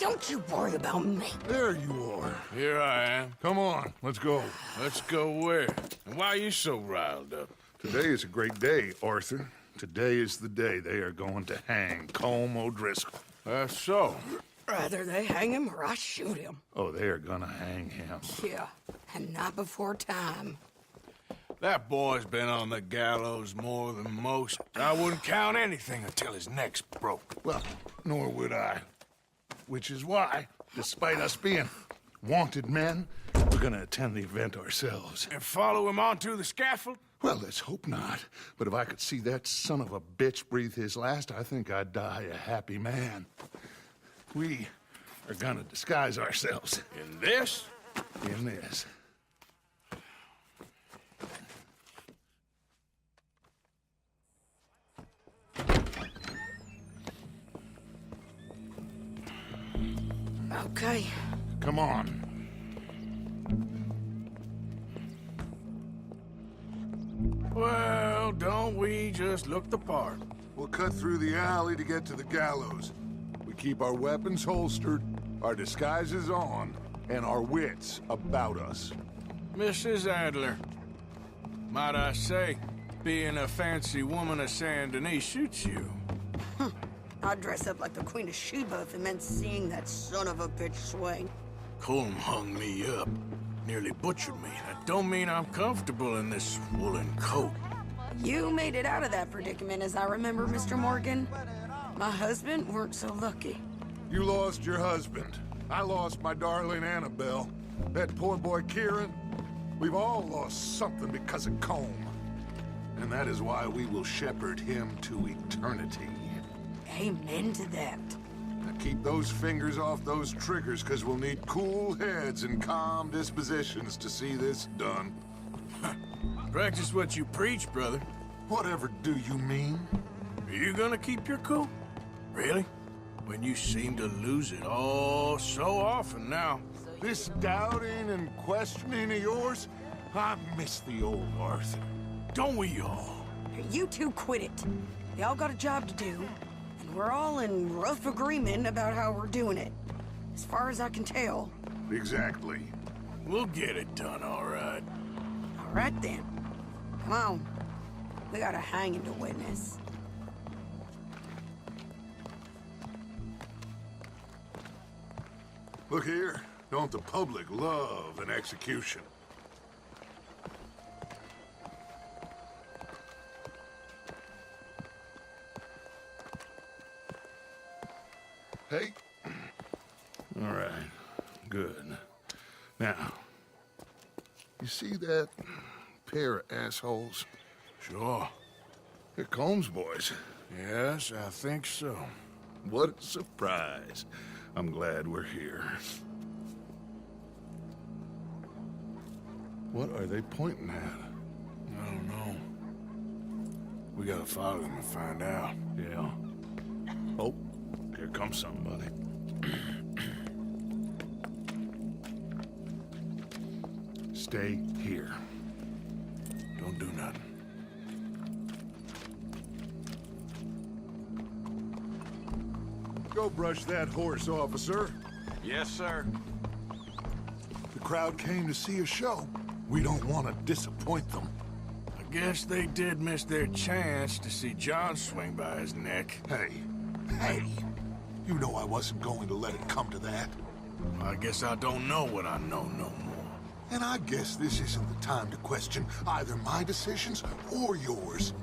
Don't you worry about me. There you are. Here I am. Come on, let's go. Let's go where? And why are you so riled up? Today is a great day, Arthur. Today is the day they are going to hang Colm O'Driscoll. That's so. Rather they hang him or I shoot him. Oh, they are gonna hang him. Yeah, and not before time. That boy's been on the gallows more than most. I wouldn't count anything until his neck's broke. Well, nor would I. Which is why, despite us being wanted men, we're gonna attend the event ourselves. And follow him onto the scaffold? Well, let's hope not. But if I could see that son of a bitch breathe his last, I think I'd die a happy man. We are gonna disguise ourselves. In this? In this. Okay. Come on. Well, don't we just look the part? We'll cut through the alley to get to the gallows. We keep our weapons holstered, our disguises on, and our wits about us. Mrs. Adler, might I say, being a fancy woman of Saint Denis suits you. I'd dress up like the Queen of Sheba if it meant seeing that son of a bitch swing. Colm hung me up, nearly butchered me. That don't mean I'm comfortable in this woolen coat. You made it out of that predicament, as I remember, Mr. Morgan. My husband weren't so lucky. You lost your husband. I lost my darling Annabelle. That poor boy Kieran. We've all lost something because of Colm. And that is why we will shepherd him to eternity. Amen to that. Now keep those fingers off those triggers, because we'll need cool heads and calm dispositions to see this done. Practice what you preach, brother. Whatever do you mean? Are you gonna keep your cool? Really? When you seem to lose it all so often now. This doubting and questioning of yours, I miss the old Arthur. Don't we all? You two quit it. Y'all got a job to do, and we're all in rough agreement about how we're doing it. As far as I can tell. Exactly. We'll get it done, all right. All right then. Come on. We got a hanging to witness. Look here. Don't the public love an execution? Hey. All right. Good. Now, you see that pair of assholes? Sure. They're Colm's boys. Yes, I think so. What a surprise. I'm glad we're here. What are they pointing at? I don't know. We gotta follow them and find out. Yeah. Oh, here comes somebody. Stay here. Don't do nothing. Go brush that horse, officer. Yes, sir. The crowd came to see a show. We don't want to disappoint them. I guess they did miss their chance to see John swing by his neck. Hey, you know I wasn't going to let it come to that. I guess I don't know what I know no more. And I guess this isn't the time to question either my decisions or yours.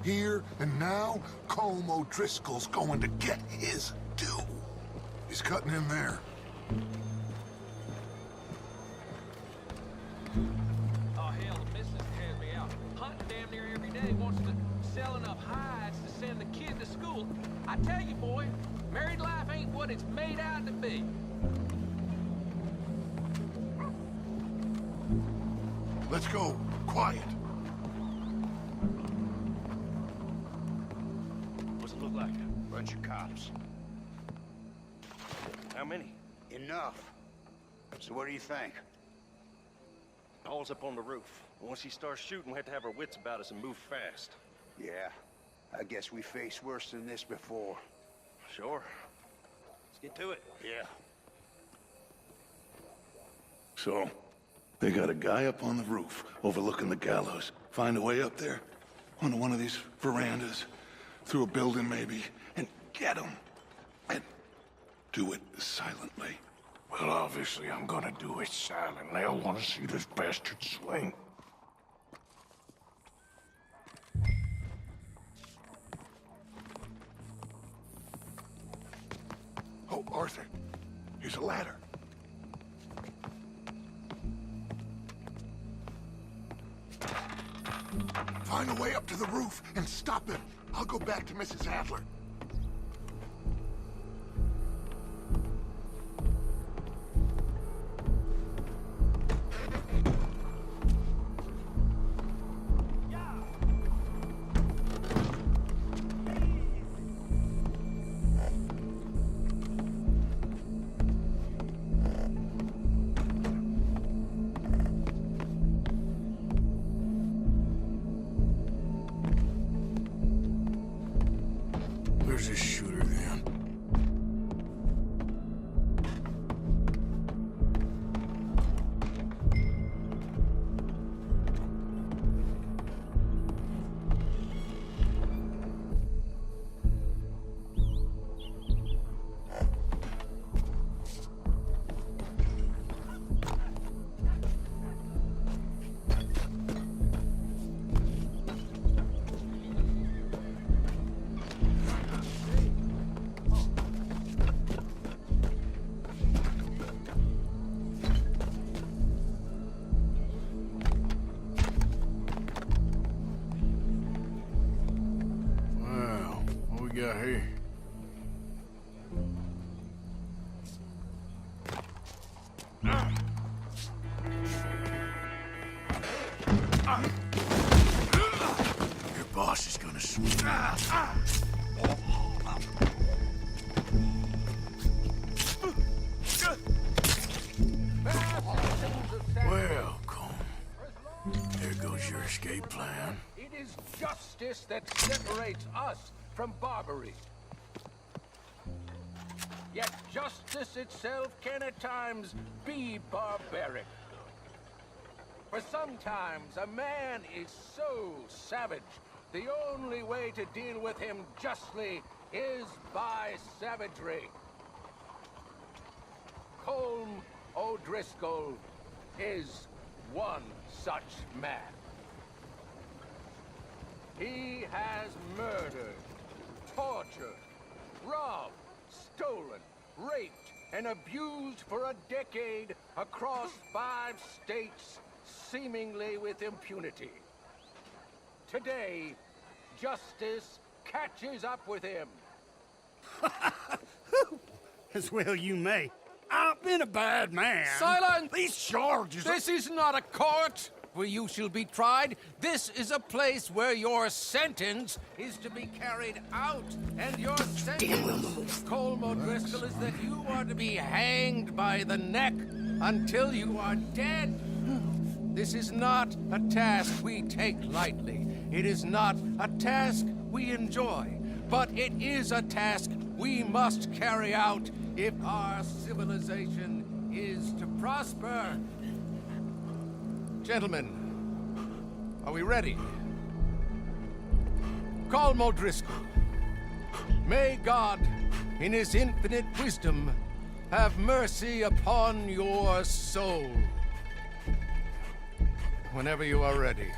Here and now, Colm O'Driscoll's going to get his due. He's cutting in there. Oh, hell, the missus has me out hunting damn near every day. Wants to sell enough hides to send the kid to school. I tell you, boy, married life ain't what it's made out to be. Let's go. Quiet. What's it look like? Bunch of cops. How many? Enough. So what do you think? All's up on the roof. Once he starts shooting, we have to have our wits about us and move fast. Yeah, I guess we faced worse than this before. Sure. Let's get to it. Yeah. So, they got a guy up on the roof overlooking the gallows. Find a way up there, onto one of these verandas, through a building maybe, and get him. And do it silently. Well, obviously I'm gonna do it silently. I want to see this bastard swing. Oh, Arthur, here's a ladder. Find a way up to the roof and stop him. I'll go back to Mrs. Adler. Where's this shooter then? Got here? Your boss is gonna swing. Welcome. There goes your escape plan. It is justice that separates us from Barbary. Yet justice itself can at times be barbaric. For sometimes a man is so savage, the only way to deal with him justly is by savagery. Colm O'Driscoll is one such man. He has murdered, tortured, robbed, stolen, raped, and abused for a decade across 5 states, seemingly with impunity. Today, justice catches up with him. As well you may. I've been a bad man. Silence! These charges... This is not a court where you shall be tried. This is a place where your sentence is to be carried out. And your sentence, Colm O'Driscoll, is that you are to be hanged by the neck until you are dead. This is not a task we take lightly. It is not a task we enjoy. But it is a task we must carry out if our civilization is to prosper. Gentlemen, are we ready? Colm O'Driscoll, may God, in his infinite wisdom, have mercy upon your soul. Whenever you are ready.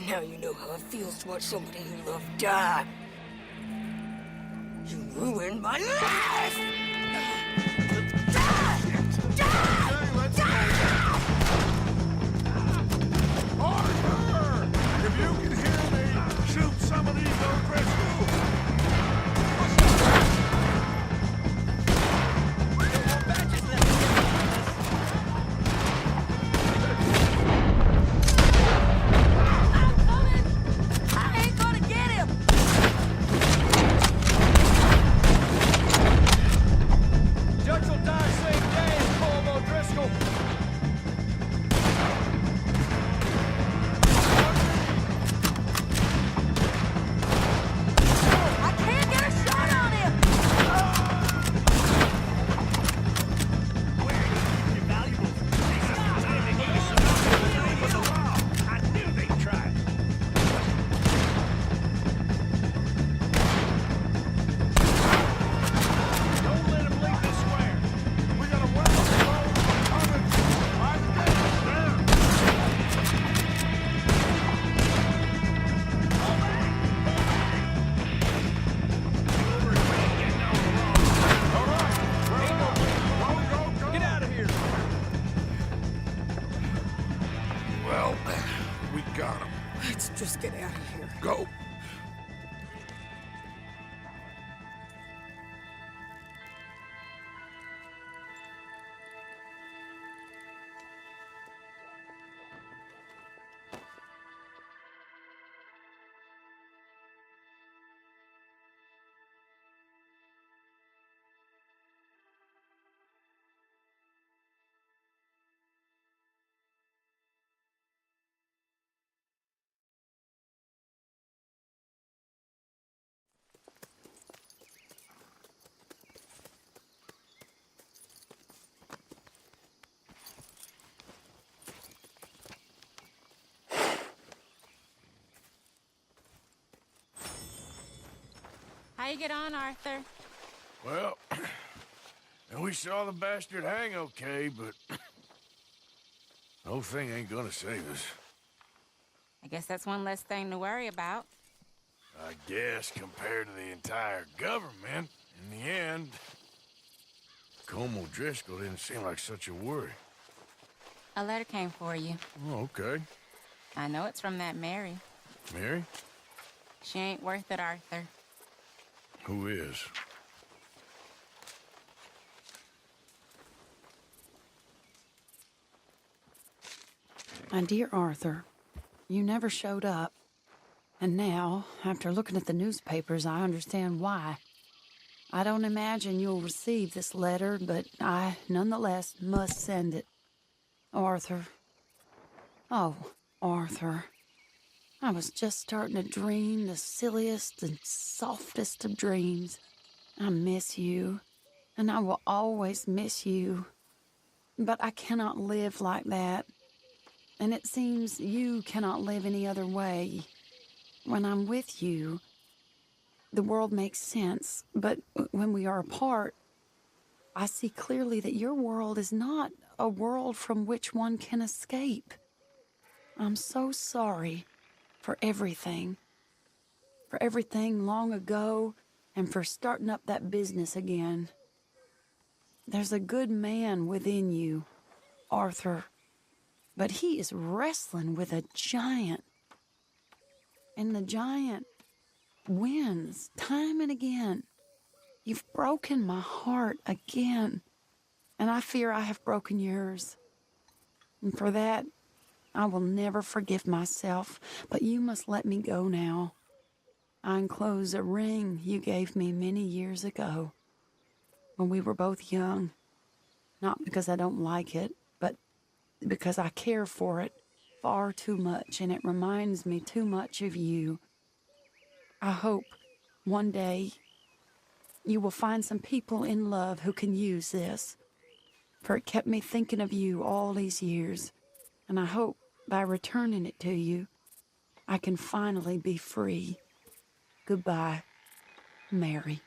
Now you know how it feels to watch somebody you love die. You ruined my life! Arthur! If you can hear me, shoot some of these O'Driscolls! Judge Well, we got him. Let's just get out of here. Go. How you get on, Arthur? Well, and we saw the bastard hang okay, but the whole thing ain't gonna save us. I guess that's one less thing to worry about. I guess compared to the entire government, in the end, Colm O'Driscoll didn't seem like such a worry. A letter came for you. Oh, okay. I know it's from that Mary. Mary? She ain't worth it, Arthur. Who is? My dear Arthur, you never showed up. And now, after looking at the newspapers, I understand why. I don't imagine you'll receive this letter, but I, nonetheless, must send it. Arthur. Oh, Arthur. I was just starting to dream the silliest and softest of dreams. I miss you, and I will always miss you. But I cannot live like that. And it seems you cannot live any other way. When I'm with you, the world makes sense. But when we are apart, I see clearly that your world is not a world from which one can escape. I'm so sorry for everything. For everything long ago, and for starting up that business again. There's a good man within you, Arthur. But he is wrestling with a giant. And the giant wins time and again. You've broken my heart again. And I fear I have broken yours. And for that, I will never forgive myself. But you must let me go now. I enclose a ring you gave me many years ago, when we were both young. Not because I don't like it, but because I care for it far too much, and it reminds me too much of you. I hope one day you will find some people in love who can use this, for it kept me thinking of you all these years, and I hope by returning it to you, I can finally be free. Goodbye, Mary.